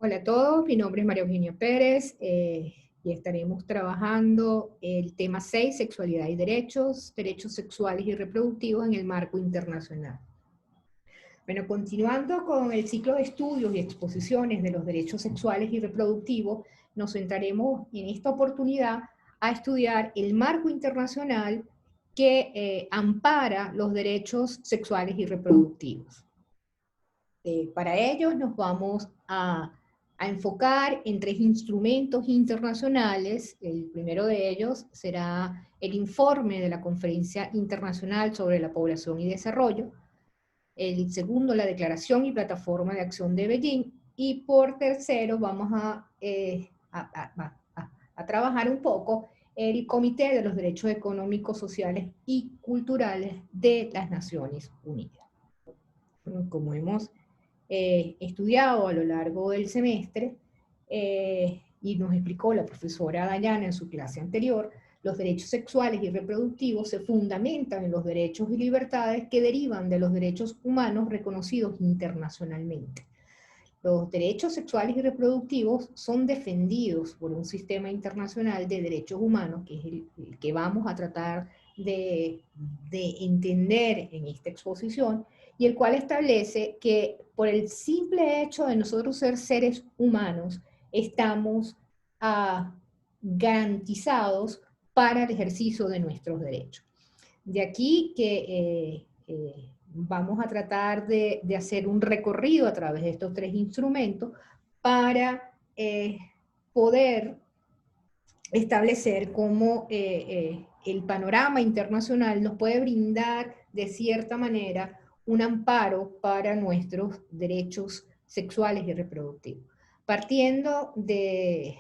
Hola a todos, mi nombre es María Eugenia Pérez y estaremos trabajando el tema 6, sexualidad y derechos, derechos sexuales y reproductivos en el marco internacional. Bueno, continuando con el ciclo de estudios y exposiciones de los derechos sexuales y reproductivos, nos centraremos en esta oportunidad a estudiar el marco internacional que ampara los derechos sexuales y reproductivos. Para ello nos vamos a enfocar en tres instrumentos internacionales. El primero de ellos será el informe de la Conferencia Internacional sobre la Población y Desarrollo. El segundo, la Declaración y Plataforma de Acción de Beijing. Y por tercero vamos a trabajar un poco el Comité de los Derechos Económicos, Sociales y Culturales de las Naciones Unidas. Bueno, como hemos estudiado a lo largo del semestre, y nos explicó la profesora Dayana en su clase anterior, los derechos sexuales y reproductivos se fundamentan en los derechos y libertades que derivan de los derechos humanos reconocidos internacionalmente. Los derechos sexuales y reproductivos son defendidos por un sistema internacional de derechos humanos, que es el que vamos a tratar de entender en esta exposición, y el cual establece que por el simple hecho de nosotros ser seres humanos, estamos garantizados para el ejercicio de nuestros derechos. De aquí que vamos a tratar de hacer un recorrido a través de estos tres instrumentos para poder establecer cómo el panorama internacional nos puede brindar de cierta manera un amparo para nuestros derechos sexuales y reproductivos. Partiendo de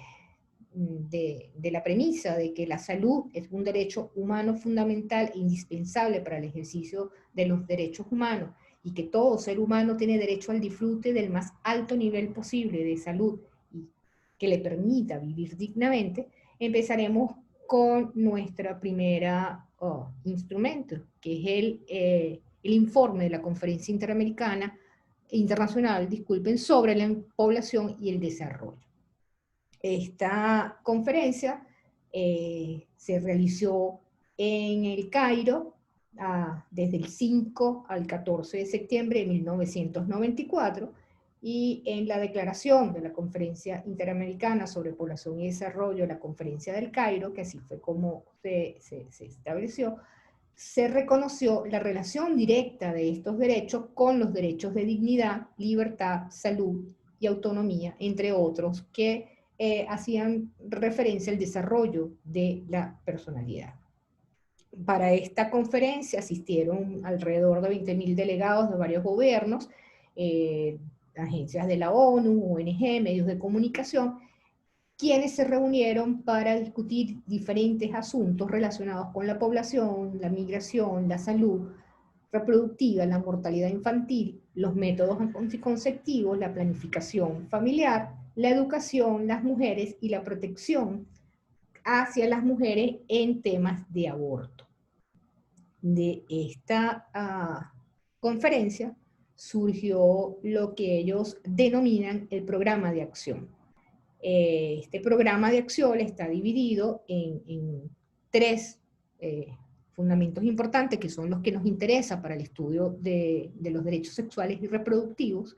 la premisa de que la salud es un derecho humano fundamental e indispensable para el ejercicio de los derechos humanos y que todo ser humano tiene derecho al disfrute del más alto nivel posible de salud y que le permita vivir dignamente, empezaremos con nuestra primera instrumento, que es el informe de la Conferencia Internacional, sobre la población y el desarrollo. Esta conferencia se realizó en el Cairo desde el 5 al 14 de septiembre de 1994, y en la declaración de la Conferencia Interamericana sobre Población y Desarrollo, la Conferencia del Cairo, que así fue como se estableció, se reconoció la relación directa de estos derechos con los derechos de dignidad, libertad, salud y autonomía, entre otros, que hacían referencia al desarrollo de la personalidad. Para esta conferencia asistieron alrededor de 20.000 delegados de varios gobiernos, agencias de la ONU, ONG, medios de comunicación, quienes se reunieron para discutir diferentes asuntos relacionados con la población, la migración, la salud reproductiva, la mortalidad infantil, los métodos anticonceptivos, la planificación familiar, la educación, las mujeres y la protección hacia las mujeres en temas de aborto. De esta conferencia surgió lo que ellos denominan el programa de acción. Este programa de acción está dividido en tres fundamentos importantes, que son los que nos interesan para el estudio de los derechos sexuales y reproductivos,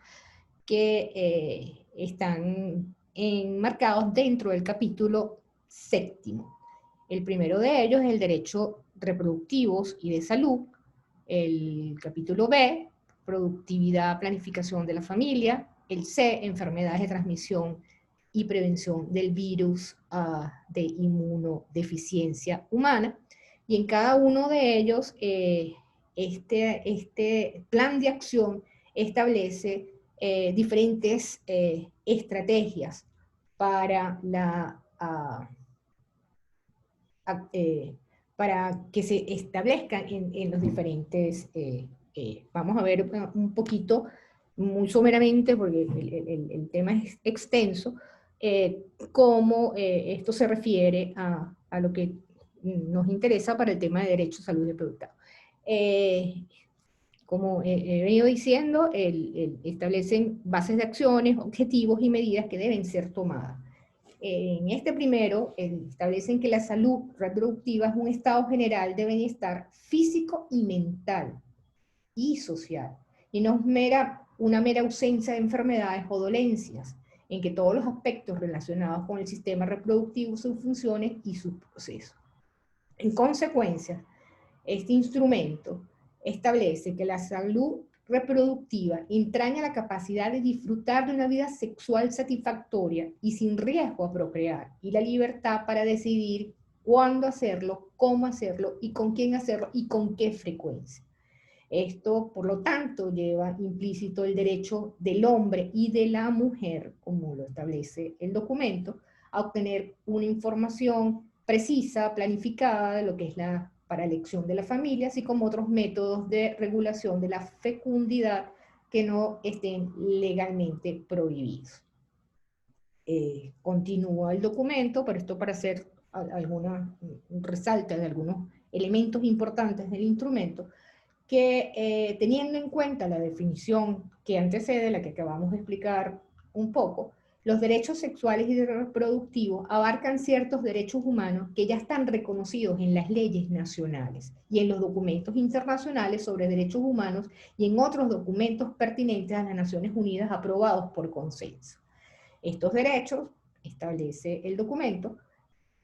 que están enmarcados dentro del capítulo séptimo. El primero de ellos es el derecho reproductivos y de salud. El capítulo B, productividad, planificación de la familia. El C, enfermedades de transmisión y prevención del virus de inmunodeficiencia humana. Y en cada uno de ellos, este plan de acción establece diferentes estrategias para para que se establezcan en los diferentes, vamos a ver un poquito, muy someramente, porque el tema es extenso, cómo esto se refiere a lo que nos interesa para el tema de derechos, salud y reproductiva. como he venido diciendo, establecen bases de acciones, objetivos y medidas que deben ser tomadas. En este primero, establecen que la salud reproductiva es un estado general de bienestar físico y mental y social, y no es una mera ausencia de enfermedades o dolencias, en que todos los aspectos relacionados con el sistema reproductivo, sus funciones y sus procesos. En consecuencia, este instrumento establece que la salud reproductiva entraña la capacidad de disfrutar de una vida sexual satisfactoria y sin riesgo a procrear, y la libertad para decidir cuándo hacerlo, cómo hacerlo y con quién hacerlo y con qué frecuencia. Esto, por lo tanto, lleva implícito el derecho del hombre y de la mujer, como lo establece el documento, a obtener una información precisa, planificada de lo que es para elección de la familia, así como otros métodos de regulación de la fecundidad que no estén legalmente prohibidos. Continúa el documento, pero esto para hacer alguna resalta de algunos elementos importantes del instrumento, que teniendo en cuenta la definición que antecede, la que acabamos de explicar un poco, los derechos sexuales y reproductivos abarcan ciertos derechos humanos que ya están reconocidos en las leyes nacionales y en los documentos internacionales sobre derechos humanos y en otros documentos pertinentes a las Naciones Unidas aprobados por consenso. Estos derechos, establece el documento,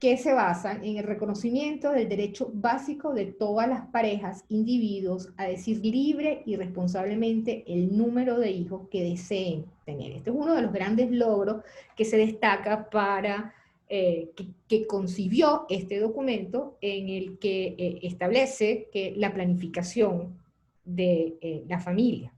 que se basan en el reconocimiento del derecho básico de todas las parejas, individuos, a decir libre y responsablemente el número de hijos que deseen tener. Este es uno de los grandes logros que se destaca para, que concibió este documento, en el que establece que la planificación de la familia.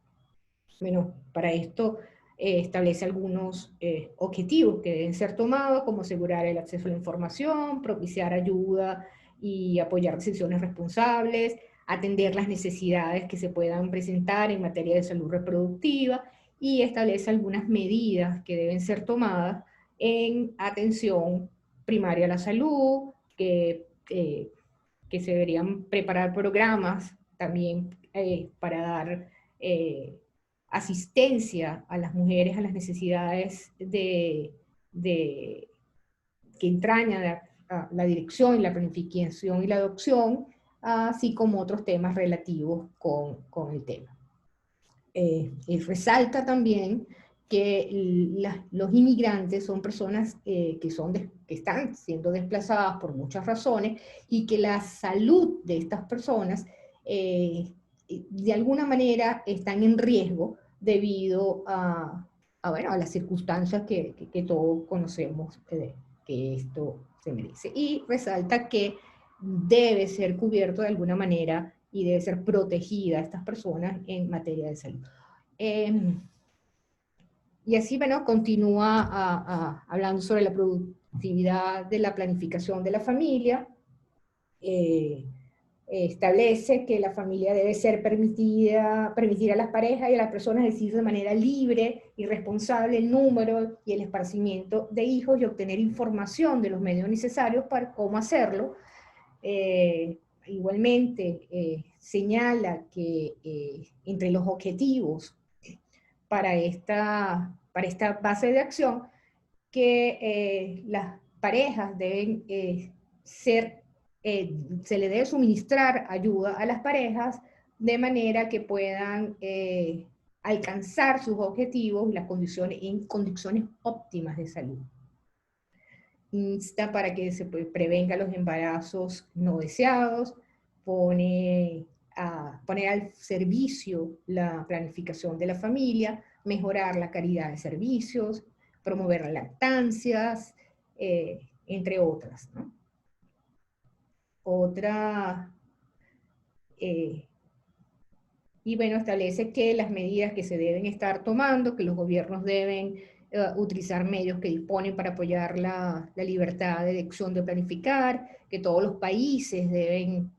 Bueno, para esto establece algunos objetivos que deben ser tomados, como asegurar el acceso a la información, propiciar ayuda y apoyar decisiones responsables, atender las necesidades que se puedan presentar en materia de salud reproductiva, y establece algunas medidas que deben ser tomadas en atención primaria a la salud, que se deberían preparar programas también para dar asistencia a las mujeres a las necesidades que entraña la dirección y la planificación y la adopción, así como otros temas relativos con el tema. Resalta también que los inmigrantes son personas que están siendo desplazadas por muchas razones, y que la salud de estas personas de alguna manera están en riesgo debido bueno, a las circunstancias que todos conocemos que esto se merece. Y resalta que debe ser cubierto de alguna manera y debe ser protegida a estas personas en materia de salud. Y así, bueno, continúa hablando sobre la productividad de la planificación de la familia. Establece que la familia debe ser permitir a las parejas y a las personas decidir de manera libre y responsable el número y el esparcimiento de hijos, y obtener información de los medios necesarios para cómo hacerlo. Igualmente señala que entre los objetivos para esta base de acción, que las parejas deben se le debe suministrar ayuda a las parejas de manera que puedan alcanzar sus objetivos y las condiciones, en condiciones óptimas de salud. Insta para que se prevenga los embarazos no deseados, poner al servicio la planificación de la familia, mejorar la calidad de servicios, promover las lactancias, entre otras, ¿no? Y bueno, establece que las medidas que se deben estar tomando, que los gobiernos deben utilizar medios que disponen para apoyar la libertad de elección de planificar, que todos los países deben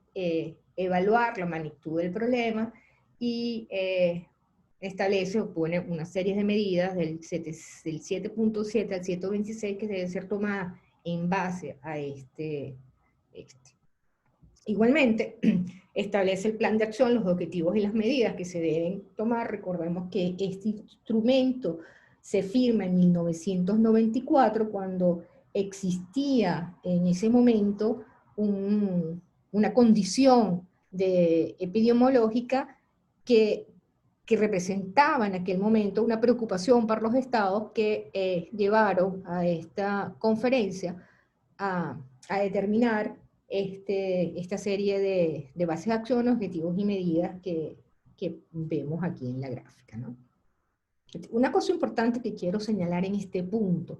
evaluar la magnitud del problema, y establece o pone una serie de medidas del 7.7 al 7.26 que deben ser tomadas en base a Igualmente, establece el plan de acción, los objetivos y las medidas que se deben tomar. Recordemos que este instrumento se firma en 1994, cuando existía en ese momento una condición epidemiológica que representaba en aquel momento una preocupación para los estados, que llevaron a esta conferencia a determinar esta serie de bases de acción, objetivos y medidas que vemos aquí en la gráfica, ¿no? Una cosa importante que quiero señalar en este punto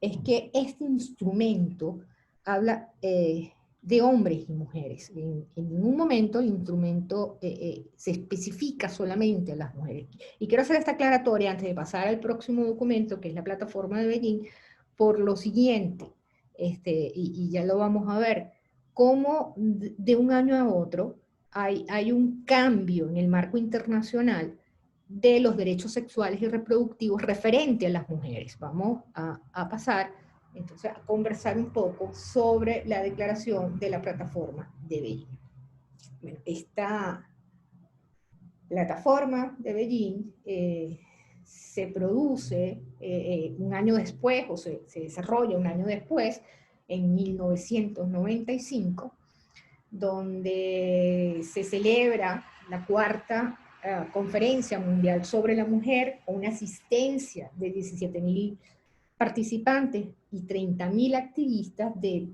es que este instrumento habla de hombres y mujeres. En ningún momento el instrumento se especifica solamente a las mujeres. Y quiero hacer esta aclaratoria antes de pasar al próximo documento, que es la plataforma de Beijing, por lo siguiente, y ya lo vamos a ver, cómo de un año a otro hay un cambio en el marco internacional de los derechos sexuales y reproductivos referente a las mujeres. Vamos a pasar entonces a conversar un poco sobre la declaración de la plataforma de Beijing. Bueno, esta plataforma de Beijing se produce un año después, o se desarrolla un año después, en 1995, donde se celebra la cuarta Conferencia Mundial sobre la Mujer, con una asistencia de 17.000 participantes y 30.000 activistas de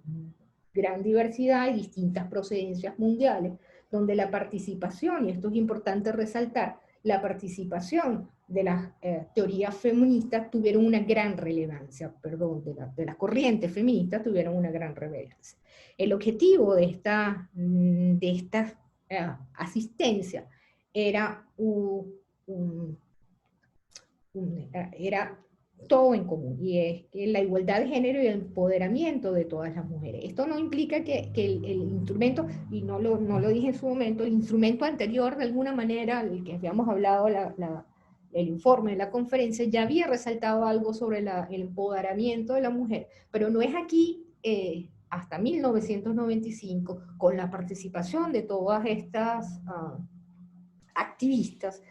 gran diversidad y distintas procedencias mundiales, donde la participación, y esto es importante resaltar, la participación de las teorías feministas tuvieron una gran relevancia, perdón, de las corrientes feministas tuvieron una gran relevancia. El objetivo de esta asistencia era era todo en común, y es que la igualdad de género y el empoderamiento de todas las mujeres. Esto no implica que el instrumento, y no lo dije en su momento, el instrumento anterior, de alguna manera, el que habíamos hablado, el informe de la conferencia, ya había resaltado algo sobre el empoderamiento de la mujer, pero no es aquí, hasta 1995, con la participación de todas estas activistas,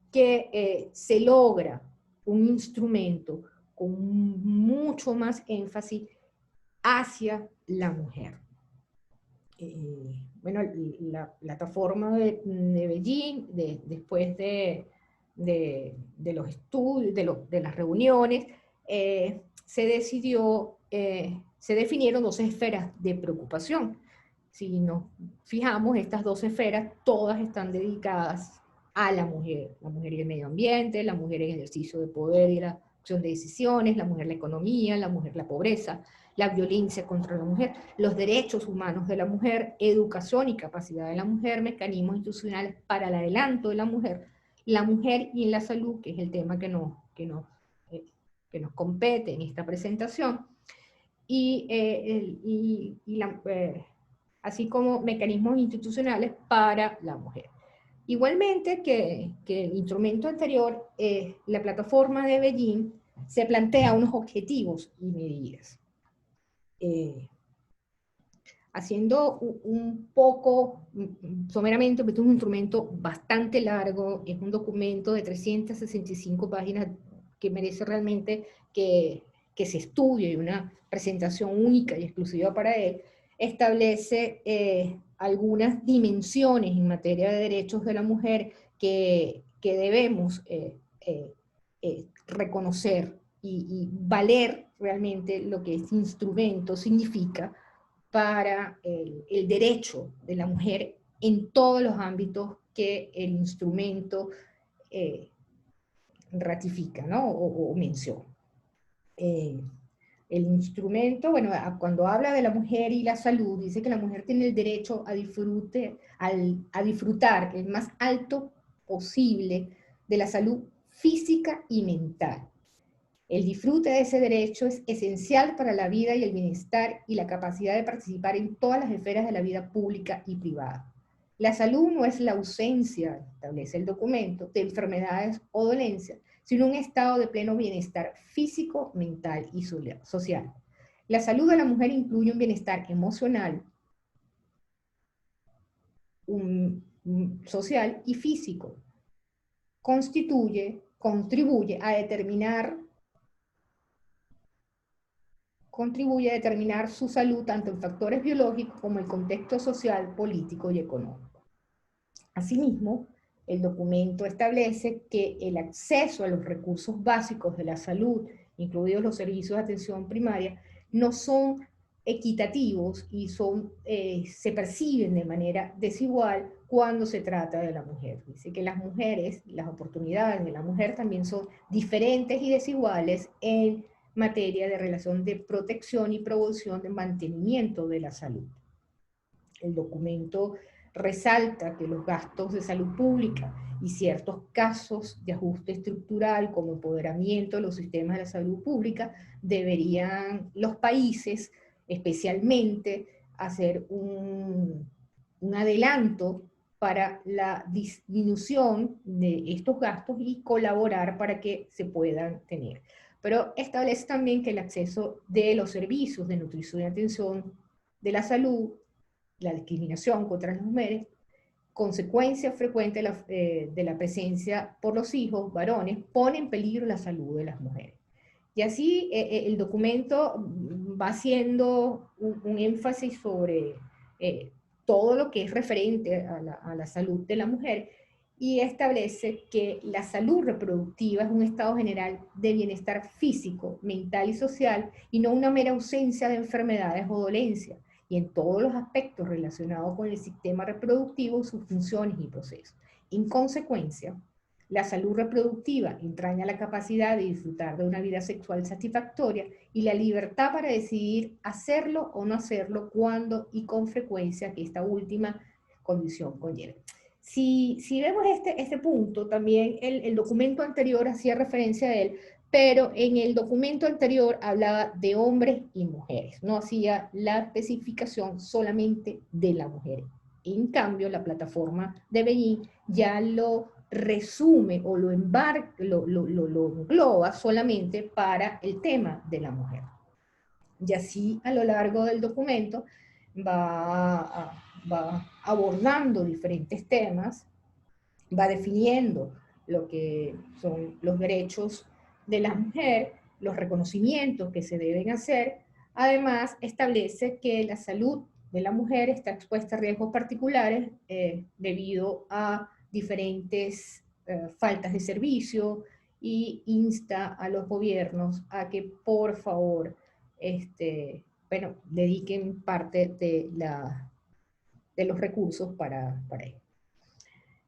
que se logra un instrumento con mucho más énfasis hacia la mujer. Bueno, la plataforma de Beijing, después de los estudios, de las reuniones, se definieron 2 esferas de preocupación. Si nos fijamos, estas 2 esferas todas están dedicadas a la mujer y el medio ambiente, la mujer en el ejercicio de poder y la acción de decisiones, la mujer la economía, la mujer la pobreza, la violencia contra la mujer, los derechos humanos de la mujer, educación y capacidad de la mujer, mecanismos institucionales para el adelanto de la mujer y en la salud, que es el tema que nos compete en esta presentación, así como mecanismos institucionales para la mujer. Igualmente que el instrumento anterior, la plataforma de Beijing se plantea unos objetivos y medidas. Haciendo un poco, someramente, porque es un instrumento bastante largo, es un documento de 365 páginas que merece realmente que se estudie, y una presentación única y exclusiva para él, establece algunas dimensiones en materia de derechos de la mujer que debemos reconocer y valer realmente lo que este instrumento significa para el derecho de la mujer en todos los ámbitos que el instrumento ratifica, ¿no? o menciona. El instrumento, bueno, cuando habla de la mujer y la salud, dice que la mujer tiene el derecho a disfrutar el más alto posible de la salud física y mental. El disfrute de ese derecho es esencial para la vida y el bienestar y la capacidad de participar en todas las esferas de la vida pública y privada. La salud no es la ausencia, establece el documento, de enfermedades o dolencias, sino un estado de pleno bienestar físico, mental y social. La salud de la mujer incluye un bienestar emocional, social y físico. Contribuye a determinar su salud tanto en factores biológicos como el contexto social, político y económico. Asimismo, el documento establece que el acceso a los recursos básicos de la salud, incluidos los servicios de atención primaria, no son equitativos y se perciben de manera desigual cuando se trata de la mujer. Dice que las mujeres, las oportunidades de la mujer también son diferentes y desiguales en materia de relación de protección y promoción de mantenimiento de la salud. El documento resalta que los gastos de salud pública y ciertos casos de ajuste estructural como empoderamiento de los sistemas de la salud pública deberían los países especialmente hacer un adelanto para la disminución de estos gastos y colaborar para que se puedan tener. Pero establece también que el acceso de los servicios de nutrición y atención de la salud, la discriminación contra las mujeres, consecuencia frecuente de la presencia por los hijos varones, pone en peligro la salud de las mujeres. Y así el documento va haciendo un énfasis sobre todo lo que es referente a la salud de la mujer y establece que la salud reproductiva es un estado general de bienestar físico, mental y social y no una mera ausencia de enfermedades o dolencias, y en todos los aspectos relacionados con el sistema reproductivo, sus funciones y procesos. En consecuencia, la salud reproductiva entraña la capacidad de disfrutar de una vida sexual satisfactoria y la libertad para decidir hacerlo o no hacerlo cuando y con frecuencia que esta última condición conlleve. Si vemos este punto, también el documento anterior hacía referencia a él, pero en el documento anterior hablaba de hombres y mujeres, no hacía la especificación solamente de la mujer. En cambio, la plataforma de Beijing ya lo resume o lo engloba solamente para el tema de la mujer. Y así a lo largo del documento va abordando diferentes temas, va definiendo lo que son los derechos de la mujer, los reconocimientos que se deben hacer. Además, establece que la salud de la mujer está expuesta a riesgos particulares debido a diferentes faltas de servicio y insta a los gobiernos a que por favor dediquen parte de los recursos para ello.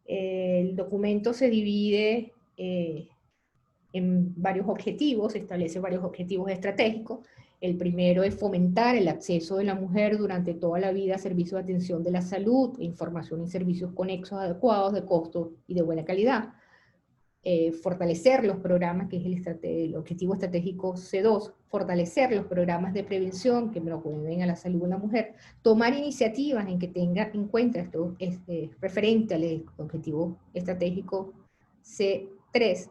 El documento se divide en varios objetivos, establece varios objetivos estratégicos. El primero es fomentar el acceso de la mujer durante toda la vida a servicios de atención de la salud, información y servicios conexos adecuados, de costo y de buena calidad. Fortalecer los programas, que es el objetivo estratégico C2, fortalecer los programas de prevención que promueven a la salud de la mujer, tomar iniciativas en que tenga en cuenta esto referente al objetivo estratégico C3,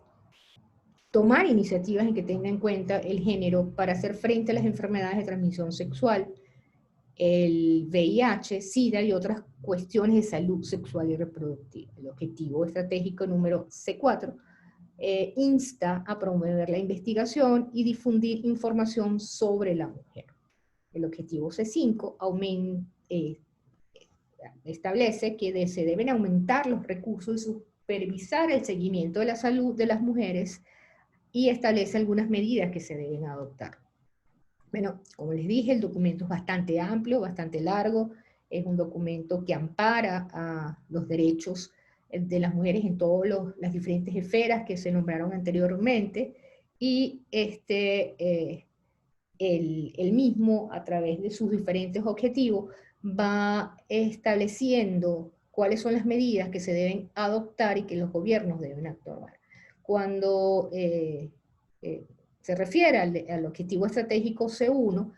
tomar iniciativas en que tenga en cuenta el género para hacer frente a las enfermedades de transmisión sexual, el VIH, SIDA y otras cuestiones de salud sexual y reproductiva. El objetivo estratégico número C4 insta a promover la investigación y difundir información sobre la mujer. El objetivo C5 establece que se deben aumentar los recursos y supervisar el seguimiento de la salud de las mujeres y establece algunas medidas que se deben adoptar. Bueno, como les dije, el documento es bastante amplio, bastante largo, es un documento que ampara a los derechos de las mujeres en todas las diferentes esferas que se nombraron anteriormente, y el mismo, a través de sus diferentes objetivos, va estableciendo cuáles son las medidas que se deben adoptar y que los gobiernos deben actuar. Cuando se refiere al objetivo estratégico C1,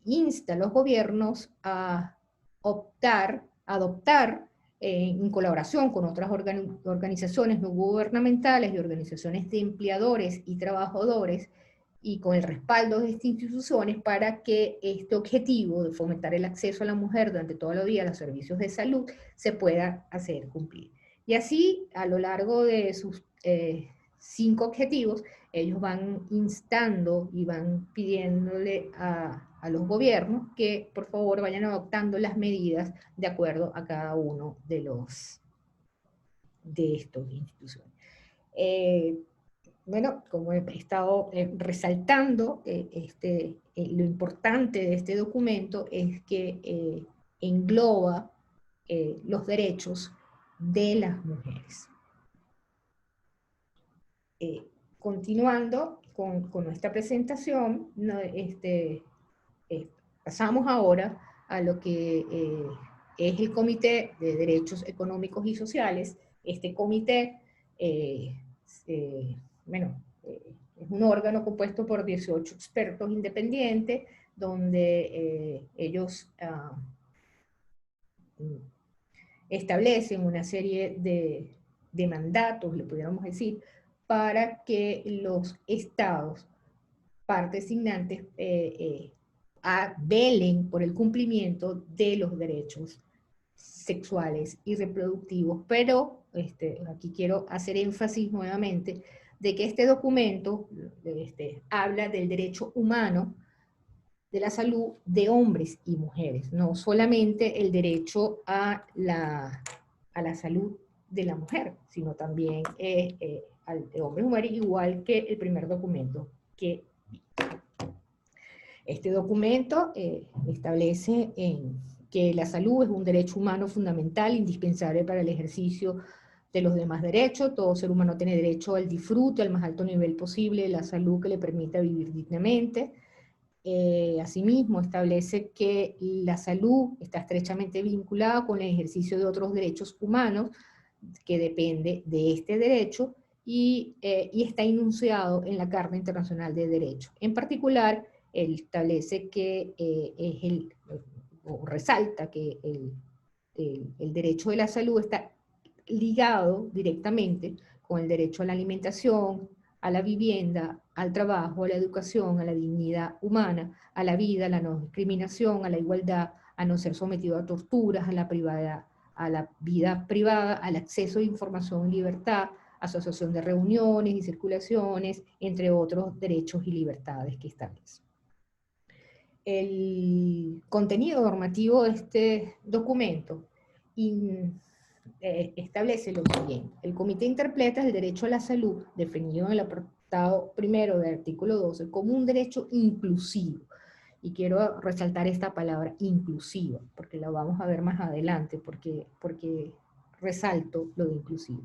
insta a los gobiernos a adoptar en colaboración con otras organizaciones no gubernamentales y organizaciones de empleadores y trabajadores y con el respaldo de estas instituciones para que este objetivo de fomentar el acceso a la mujer durante todo el día a los servicios de salud se pueda hacer cumplir. Y así, a lo largo de sus 5 objetivos, ellos van instando y van pidiéndole a los gobiernos que por favor vayan adoptando las medidas de acuerdo a cada uno de estas instituciones. Bueno, como he estado resaltando, lo importante de este documento es que engloba los derechos de las mujeres. Continuando con nuestra presentación, pasamos ahora a lo que es el Comité de Derechos Económicos y Sociales. Este comité es un órgano compuesto por 18 expertos independientes, donde ellos establecen una serie de mandatos, le pudiéramos decir, para que los estados, partes signantes, velen por el cumplimiento de los derechos sexuales y reproductivos. Pero aquí quiero hacer énfasis nuevamente de que este documento habla del derecho humano de la salud de hombres y mujeres, no solamente el derecho a la salud de la mujer, sino también al de hombres y mujeres, igual que el primer documento que vi. Este documento establece que la salud es un derecho humano fundamental, indispensable para el ejercicio de los demás derechos. Todo ser humano tiene derecho al disfrute al más alto nivel posible de la salud que le permita vivir dignamente. Asimismo, establece que la salud está estrechamente vinculada con el ejercicio de otros derechos humanos que depende de este derecho y está enunciado en la Carta Internacional de Derechos. En particular, él establece que o resalta que el derecho de la salud está ligado directamente con el derecho a la alimentación, a la vivienda, al trabajo, a la educación, a la dignidad humana, a la vida, a la no discriminación, a la igualdad, a no ser sometido a torturas, a la vida privada, al acceso a información y libertad, asociación de reuniones y circulaciones, entre otros derechos y libertades que establece. El contenido normativo de este documento establece lo siguiente. El comité interpreta el derecho a la salud, definido en el apartado primero del artículo 12, como un derecho inclusivo. Y quiero resaltar esta palabra inclusiva, porque la vamos a ver más adelante, porque resalto lo de inclusivo.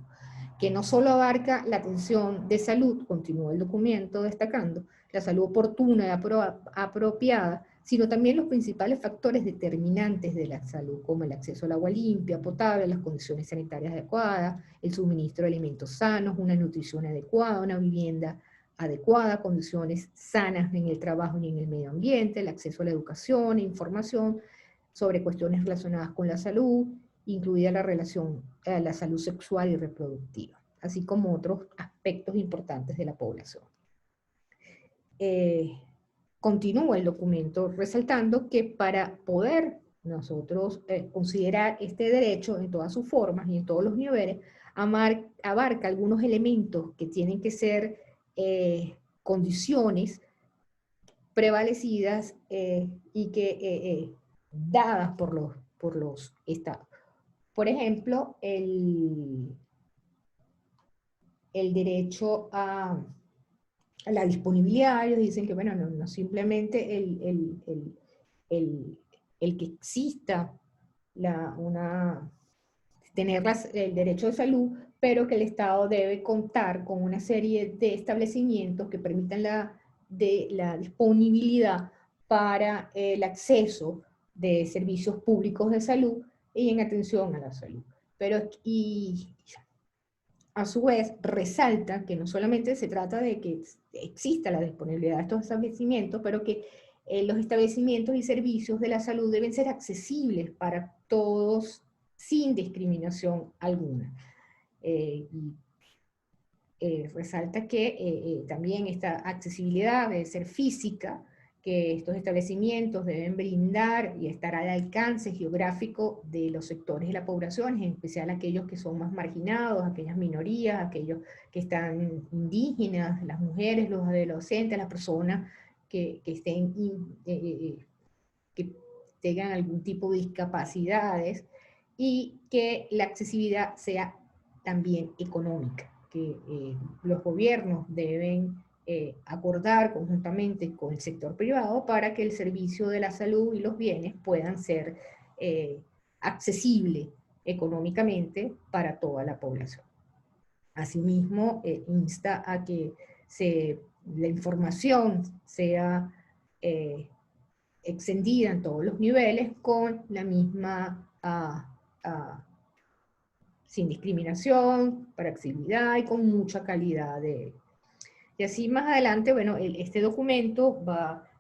Que no solo abarca la atención de salud, continúa el documento destacando, la salud oportuna y apropiada, sino también los principales factores determinantes de la salud, como el acceso al agua limpia, potable, las condiciones sanitarias adecuadas, el suministro de alimentos sanos, una nutrición adecuada, una vivienda adecuada, condiciones sanas en el trabajo y en el medio ambiente, el acceso a la educación e información sobre cuestiones relacionadas con la salud, incluida la relación a la salud sexual y reproductiva, así como otros aspectos importantes de la población. Continúa el documento resaltando que para poder nosotros considerar este derecho en todas sus formas y en todos los niveles, abarca algunos elementos que tienen que ser condiciones prevalecidas y que dadas por los estados. Por ejemplo, el derecho a la disponibilidad. Ellos dicen que, bueno, no simplemente el que exista tener el derecho de salud, pero que el Estado debe contar con una serie de establecimientos que permitan la disponibilidad para el acceso de servicios públicos de salud y en atención a la salud. Pero, a su vez, resalta que no solamente se trata de que exista la disponibilidad de estos establecimientos, pero que los establecimientos y servicios de la salud deben ser accesibles para todos sin discriminación alguna. resalta que también esta accesibilidad debe ser física, que estos establecimientos deben brindar y estar al alcance geográfico de los sectores de la población, en especial aquellos que son más marginados, aquellas minorías, aquellos que están indígenas, las mujeres, los adolescentes, las personas que tengan algún tipo de discapacidades, y que la accesibilidad sea también económica, que los gobiernos deben acordar conjuntamente con el sector privado para que el servicio de la salud y los bienes puedan ser accesibles económicamente para toda la población. Asimismo, insta a que la información sea extendida en todos los niveles con la misma, sin discriminación, para accesibilidad y con mucha calidad de... Y así más adelante, bueno, este documento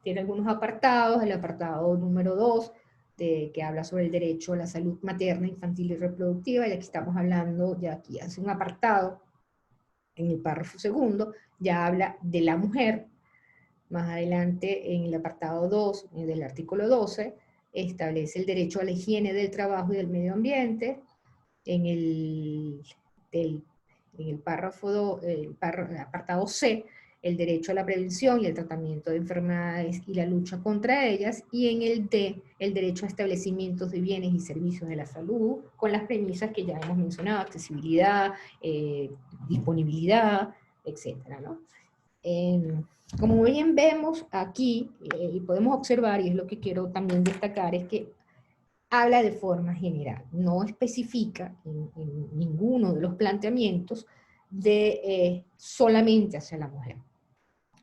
tiene algunos apartados, el apartado número 2, que habla sobre el derecho a la salud materna, infantil y reproductiva, y aquí estamos hablando, ya aquí hace un apartado, en el párrafo segundo, ya habla de la mujer. Más adelante, en el apartado 2 del artículo 12, establece el derecho a la higiene del trabajo y del medio ambiente. En el apartado C, el derecho a la prevención y el tratamiento de enfermedades y la lucha contra ellas. Y en el D, el derecho a establecimientos de bienes y servicios de la salud, con las premisas que ya hemos mencionado: accesibilidad, disponibilidad, etcétera, ¿no? Como bien vemos aquí, y podemos observar, y es lo que quiero también destacar, es que habla de forma general, no especifica en ninguno de los planteamientos de solamente hacia la mujer.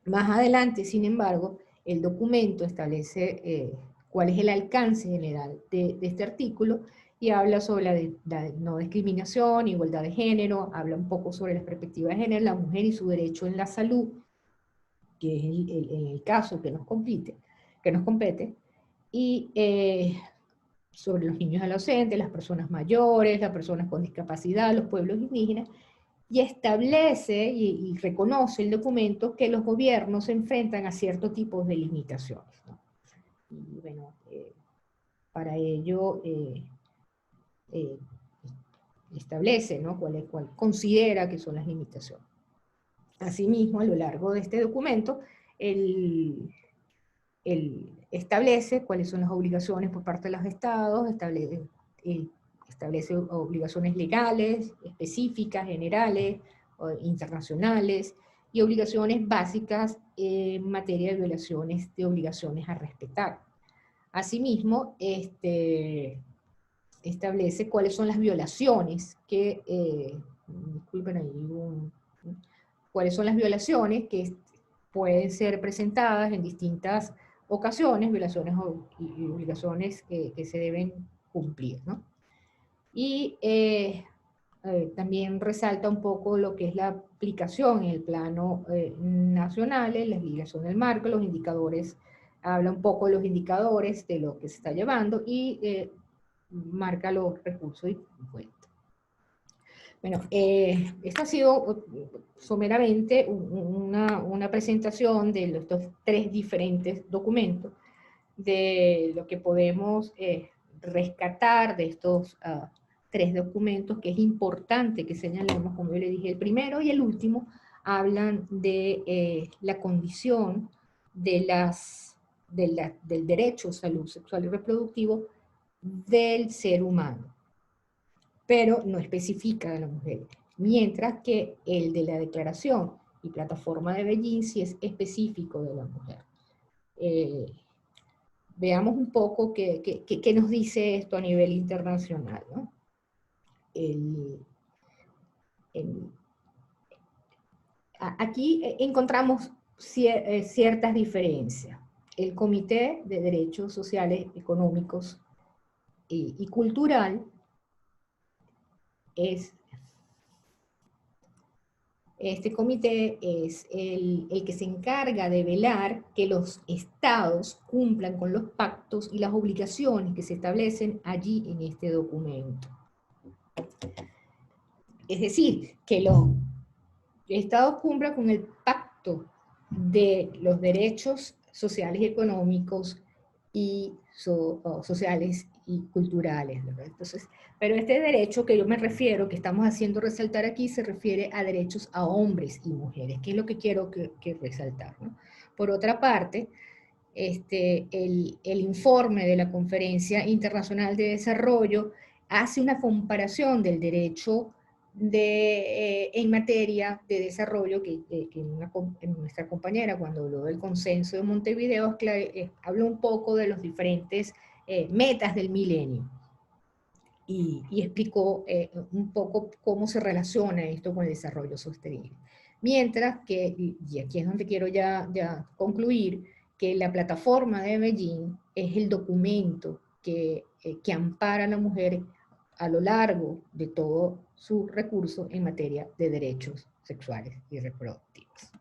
Más adelante, sin embargo, el documento establece cuál es el alcance general de este artículo, y habla sobre la no discriminación, igualdad de género, habla un poco sobre las perspectivas de género, la mujer y su derecho en la salud, que es el caso que nos compete, y sobre los niños adolescentes, las personas mayores, las personas con discapacidad, los pueblos indígenas, y establece y reconoce el documento que los gobiernos se enfrentan a ciertos tipos de limitaciones, ¿no? Y bueno, para ello establece, ¿no?, cuál considera que son las limitaciones. Asimismo, a lo largo de este documento, él establece cuáles son las obligaciones por parte de los estados, establece obligaciones legales, específicas, generales, internacionales, y obligaciones básicas en materia de violaciones de obligaciones a respetar. Asimismo, establece cuáles son las violaciones que, disculpen ahí, cuáles son las violaciones que pueden ser presentadas en distintas ocasiones, violaciones y obligaciones que se deben cumplir, ¿no? Y también resalta un poco lo que es la aplicación en el plano nacional, la legislación del marco, los indicadores, habla un poco de los indicadores de lo que se está llevando, y marca los recursos y cuentas. Bueno, esta ha sido someramente una presentación de estos tres diferentes documentos, de lo que podemos rescatar de estos tres documentos, que es importante que señalemos, como yo le dije, el primero y el último, hablan de la condición del derecho a salud sexual y reproductivo del ser humano, pero no especifica de la mujer, mientras que el de la Declaración y Plataforma de Beijing sí es específico de la mujer. Veamos un poco qué nos dice esto a nivel internacional, ¿no? Aquí encontramos ciertas diferencias. El Comité de Derechos Sociales, Económicos y Cultural este comité es el que se encarga de velar que los estados cumplan con los pactos y las obligaciones que se establecen allí en este documento. Es decir, que Estados cumpla con el pacto de los derechos sociales y económicos y sociales y culturales, ¿verdad? Entonces, pero este derecho que yo me refiero, que estamos haciendo resaltar aquí, se refiere a derechos a hombres y mujeres, que es lo que quiero que resaltar, ¿no? Por otra parte, el informe de la Conferencia Internacional de Desarrollo hace una comparación del derecho en materia de desarrollo, nuestra compañera cuando habló del consenso de Montevideo, habló un poco de los diferentes metas del milenio y explicó un poco cómo se relaciona esto con el desarrollo sostenible. Mientras que, y aquí es donde quiero ya concluir, que la plataforma de Beijing es el documento que ampara a la mujer a lo largo de todo su recurso en materia de derechos sexuales y reproductivos.